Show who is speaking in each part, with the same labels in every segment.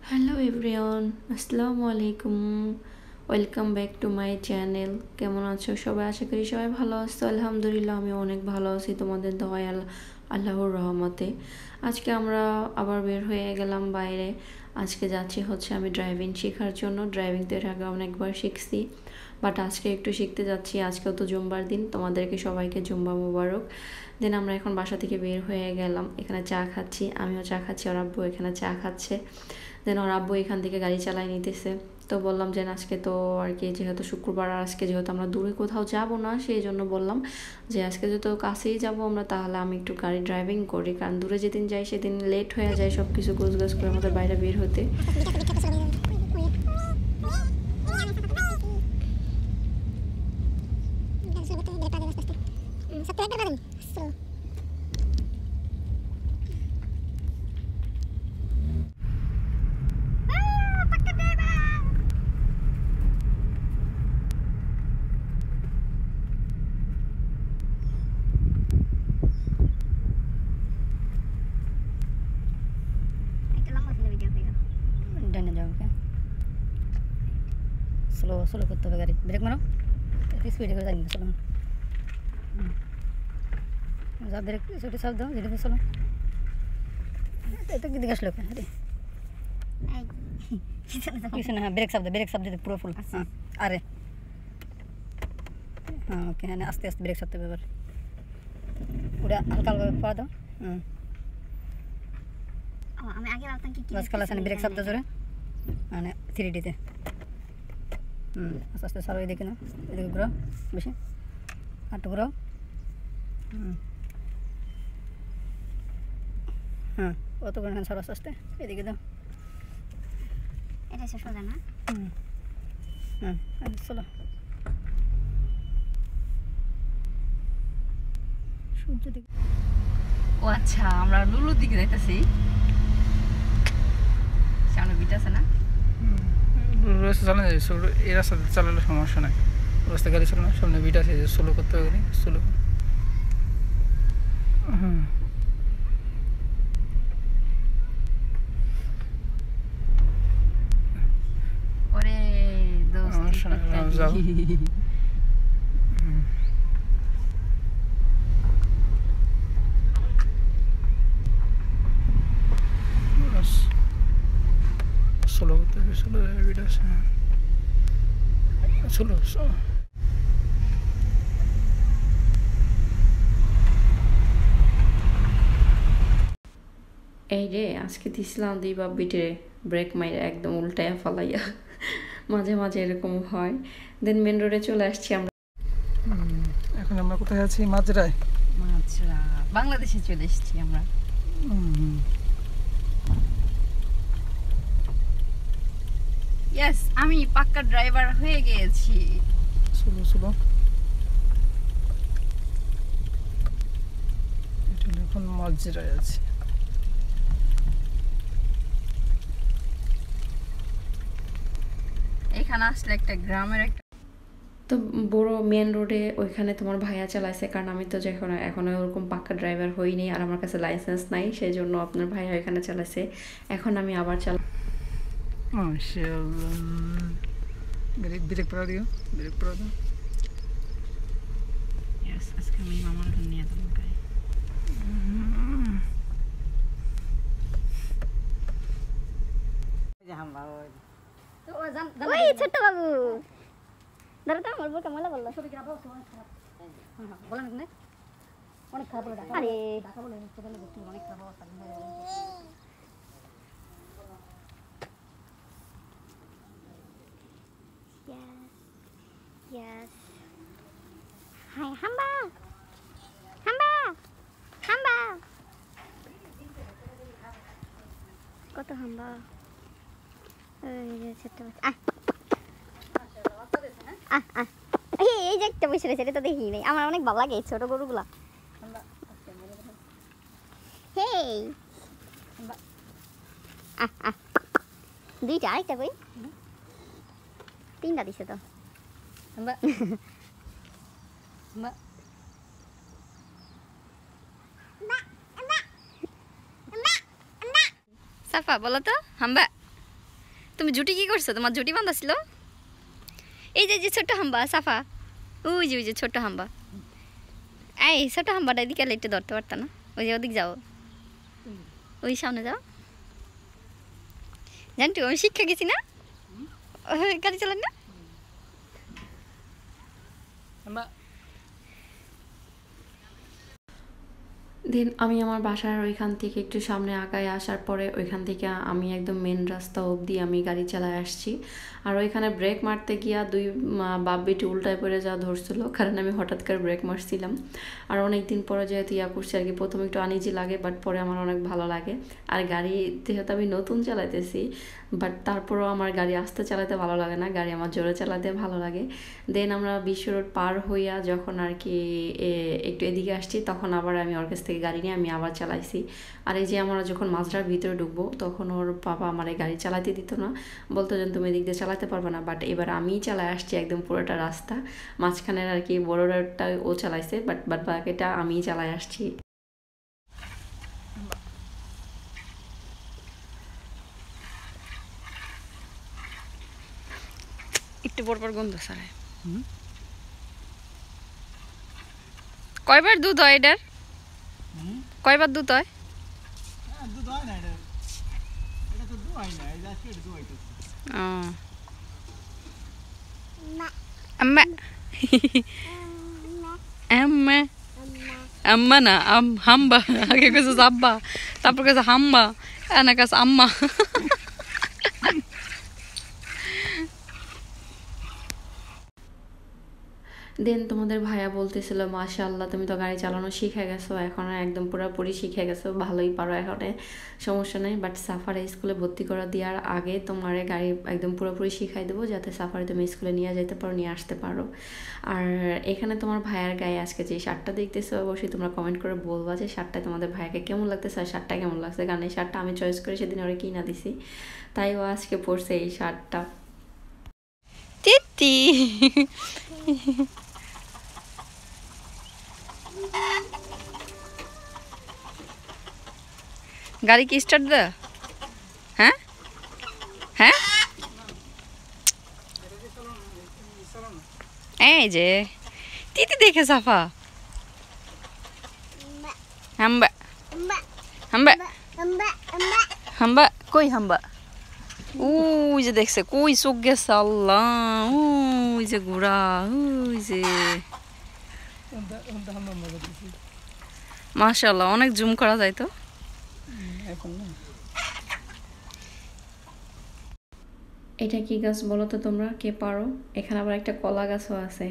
Speaker 1: Hello everyone, আসসালামু আলাইকুম। Welcome back to my channel. কেমন আছো সবাই? আশা করি সবাই ভালো আছো। আলহামদুলিল্লাহ আমি অনেক ভালো আছি তোমাদের দোয়ায়, আল্লাহর রহমতে। আজকে আমরা আবার বের হয়ে গেলাম বাইরে। আজকে যাচ্ছি হচ্ছে আমি ড্রাইভিং শেখার জন্য। ড্রাইভিং তো এর আগে অনেকবার শিখছি, বাট আজকে একটু শিখতে যাচ্ছি। আজকেও তো জুম্বার দিন, তোমাদেরকে সবাইকে জুম্বা মুবারক। দেন আমরা এখন বাসা থেকে বের হয়ে গেলাম। এখানে চা খাচ্ছি, আমিও চা খাচ্ছি, ওর আব্বু এখানে চা খাচ্ছে। দেন ওর আব্বু এখান থেকে গাড়ি চালাই নিতেছে। তো বললাম যে আজকে তো আর কি, যেহেতু শুক্রবার, আর আজকে যেহেতু আমরা দূরে কোথাও যাব না, সেই জন্য বললাম যে আজকে যেহেতু কাছেই যাব আমরা, তাহলে আমি একটু গাড়ি ড্রাইভিং করি, কারণ দূরে যেদিন যাই সেদিন লেট হয়ে যায় সব কিছু গোছগাছ করে আমাদের বাইরে বের হতে।
Speaker 2: স্লো স্লো করতে হবে, গাড়ি ব্রেক মারো, একটু স্পিডে করে জানি না, চলো যা ব্রেক ছুটি চাপ দাও, যেটা চলো। এটা কি দিকে আসলো? আরে কিছু না, হ্যাঁ ব্রেক চাপ দিতে পুরো ফুল। হ্যাঁ আরে হ্যাঁ ওকে, হ্যাঁ আস্তে আস্তে ব্রেক চাপতে হবে। এবার ওটা হালকা হালকা পড়া দাও।
Speaker 3: আমি আগে ভাবতাম কি
Speaker 2: বাস খালাস, ব্রেক চাপ দাও জোরে, মানে 3Dতে। আস্তে আস্তে সারো, এদিকে না, এদিকে ঘুরাও বেশি, আটটু ঘুরাও। হ্যাঁ অত করে সারো আস্তে আস্তে, এদিকে দাও।
Speaker 3: এটা শেষ সোজা না?
Speaker 2: চলো সূর্য দিকে।
Speaker 1: ও আচ্ছা, আমরা লুলুর দিকে যাইতেছি। সামনে বিট আছে না?
Speaker 4: রাস্তা চালানো যায়, সোলো এই রাস্তাতে চালালে সমস্যা নাই। রাস্তা গাড়ি চালানো, সামনে বিট আছে, সোলো করতে হবে, সোলো।
Speaker 1: ওরে দোস্ত,
Speaker 4: সমস্যা নাই, যাও। সোলো করতে হবে, সোলো বিট আছে, সোলো।
Speaker 1: এই রে, আজকে দিছিলাম দিবা বিটে ব্রেক মাইরে একদম উল্টায়া ফালাইয়া। মাঝে মাঝে এরকম হয়। দেন মেন রোডে চলে আসছি আমরা।
Speaker 4: এখন আমরা কোথায় আছি? মাজরায়,
Speaker 1: বাংলাদেশে চলে এসেছি আমরা। ইয়েস, আমি পাক্কা ড্রাইভার হয়ে গিয়েছি।
Speaker 4: Solo solo. এখন মাজরায় আছি।
Speaker 1: এখানে আসলে একটা গ্রামের একটা তো বড় মেন রোডে, ওইখানে তোমার ভাইয়া চালাইছে, কারণ আমি তো যখন এখনো ওরকম পাক্কা ড্রাইভার হইনি, আর আমার কাছে লাইসেন্স নাই, সেই জন্য আপনার ভাইয়া ওইখানে চালাইছে। এখন আমি আবার
Speaker 4: ব্রেক পড়া দিও, ব্রেক পড়া দাও।
Speaker 1: আজকে আমি মামার নিয়ে যাবো গাড়ি।
Speaker 3: ওই ছোট্ট বাবু ধরো তো, আমার বোকা মলা বললো।
Speaker 2: বলেন না, অনেক খারাপ হলো ঢাকা।
Speaker 3: আরে
Speaker 2: ঢাকা বলে অনেক খারাপ অবস্থা।
Speaker 3: yes হাই হাম্বা হাম্বা হাম্বা, কত হাম্বা। এই যে ছোট্ট বাচ্চা, এই যে একটা বসে রয়েছে, এটা তো দেখি নাই, আমার অনেক ভালো লাগে এই ছোট গরুগুলা। হেই দুইটা, আরেকটা কই? তিনটা দিছে তো।
Speaker 1: সাফা বলো তো, হাম্বা।
Speaker 3: তুমি জুটি কি করছো? তোমার জুটি বাঁধা ছিল? এই যে ছোট্ট হাম্বা সাফা, ওই যে ছোট্ট হাম্বা, এই ছোট্ট হাম্বাটা এদিকে একটু ধরতে পারতা না? ওই যে ওদিক যাও, ওই সামনে যাও। জানটু আমি শিক্ষা গেছি না গাড়ি চালান না।
Speaker 1: দেন আমি আমার বাসার ওইখান থেকে একটু সামনে আগায় আসার পরে ওইখান থেকে আমি একদম মেন রাস্তা অবধি আমি গাড়ি চালায় আসছি। আর ওইখানে ব্রেক মারতে গিয়া দুই বাপ বেটি উল্টায় পড়ে যাওয়া ধরছিল, কারণ আমি হঠাৎ করে ব্রেক মারছিলাম। আর অনেক দিন পরে যেহেতু ইয়া করছি আর কি, প্রথমে একটু আনইজি লাগে, বাট পরে আমার অনেক ভালো লাগে। আর গাড়ি যেহেতু আমি নতুন চালাইতেছি, বাট তারপরেও আমার গাড়ি আস্তে চালাতে ভালো লাগে না, গাড়ি আমার জোরে চালাতে ভালো লাগে। দেন আমরা বিশ্ব রোড পার হইয়া যখন আর কি একটু এদিকে আসছি, তখন আবার আমি ওর কাছ থেকে গাড়ি নিয়ে আমি আবার চালাইছি। আর এই যে আমরা যখন মাঝরার ভিতরে ঢুকবো, তখন ওর বাবা আমার এই গাড়ি চালাতে দিত না, বলতো যে তুমি এদিক দিয়ে চালাতে পারবে না। বাট এবার আমিই চালাই আসছি একদম পুরোটা রাস্তা, মাঝখানের আর কি বড় রোডটা ও চালাইছে, বাট বাকিটা আমিই চালাই আসছি।
Speaker 3: একটু পর গন্ধ ছাড়ায়। কয়বার দুধ হয় এটার? কয়বার দুধ হয়? আম্মা আম্মা আম্মা না হাম্বা, আগে কাছে আব্বা, তারপর কাছে হাম্বা, এনা কাছে আম্মা।
Speaker 1: দেন তোমাদের ভাইয়া বলতেছিল মাশাআল্লাহ তুমি তো গাড়ি চালানো শিখে গেছো, এখন একদম পুরোপুরি শিখে গেছো, ভালোই পারো, এখন সমস্যা নেই। বাট সাফারে স্কুলে ভর্তি করা দেওয়ার আগে তোমার গাড়ি একদম পুরোপুরি শিখাই দেবো, যাতে সাফারে তুমি স্কুলে নিয়ে যেতে পারো, নিয়ে আসতে পারো। আর এখানে তোমার ভাইয়ার গায়ে আজকে যে শার্টটা দেখতেছো, অবশ্যই তোমরা কমেন্ট করে বলবা যে শার্টটা তোমাদের ভাইয়াকে কেমন লাগতেছে আর শার্টটা কেমন লাগছে, কারণ এই শার্টটা আমি চয়েস করে সেদিন ওরা কিনা দিছি, তাই ও আজকে পরছে এই শার্টটা।
Speaker 3: তিতি গাড়ি কি স্টার্ট দে? হ্যাঁ হ্যাঁ, এই যে তিতি দেখে সাফা হাম্বা হাম্বা হাম্বা, কই হাম্বা? ওই যে দেখছে, কই চোখ গেছে আল্লাহ, ওই যে ঘোড়া, ওই যে মাশাআল্লাহ অনেক জুম করা যায় তো।
Speaker 1: এটা কি গাছ বলো তো তোমরা, কে পারো? এখানে আবার একটা কলা গাছও আছে।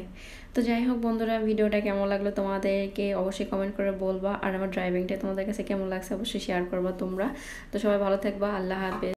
Speaker 1: তো যাই হোক বন্ধুরা, ভিডিওটা কেমন লাগলো তোমাদেরকে অবশ্যই কমেন্ট করে বলবা, আর আমার ড্রাইভিংটা তোমাদের কাছে কেমন লাগছে অবশ্যই শেয়ার করবা তোমরা। তো সবাই ভালো থাকবা, আল্লাহ হাফেজ।